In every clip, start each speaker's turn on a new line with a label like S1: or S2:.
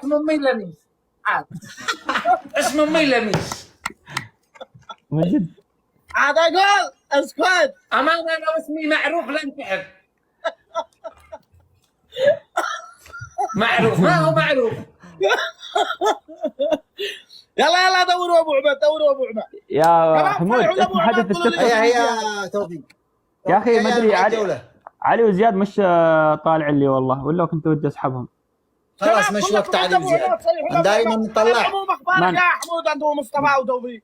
S1: اسم امي لميس عاد اسم امي لميس
S2: من جد
S3: عاد اقول اسكت.
S1: امانه انا اسمي معروف لن تحب. معروف ما هو معروف.
S3: يلا دوروا ابو عبد، دوروا ابو عبد
S2: يا حمود اسم حدث التفت.
S4: هي توفيق
S2: يا اخي ما ادري
S4: علي
S2: علي وزياد مش طالع لي والله، ولا كنت ودي اسحبهم.
S4: خلاص مش وقت علي وزياد، دائما نطلع.
S3: اخبارك يا حمود انت ومصطفى وتوفيق؟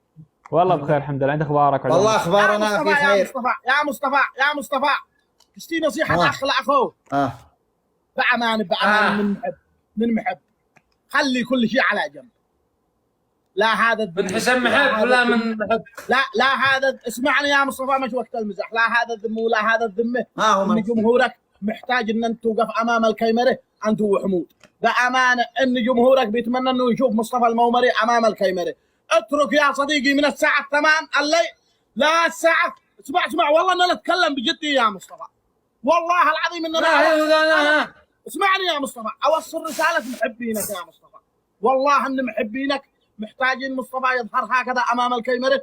S2: والله بخير الحمد لله. عند اخبارك؟
S4: والله اخبارنا في خير.
S3: يا مصطفى تشتي نصيحه اخ لاخوه. بامان من محب خلي كل شيء على جنب. لا هذا
S1: من حسن محب ولا من محب.
S3: لا هذا اسمعني يا مصطفى مش وقت المزح. لا هذا الذم ولا هذا الذمه.
S4: ما هو
S3: ان جمهورك محتاج ان انت توقف امام الكاميرا انت وحمود. بامانه ان جمهورك بيتمنى انه يشوف مصطفى المومري امام الكاميرا. اترك يا صديقي من الساعه 8 الليل لا الساعه. اسمع والله ان انا اتكلم بجديه يا مصطفى. والله العظيم ان انا اسمعني يا مصطفى اوصل رساله محبينك يا مصطفى. والله ان محبينك محتاجين مصطفى يظهر هكذا امام الكاميرا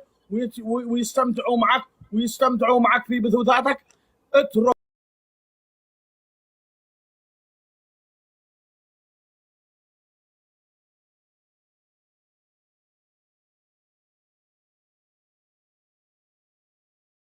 S3: ويستمتعوا معك في بثوثاتك. اترك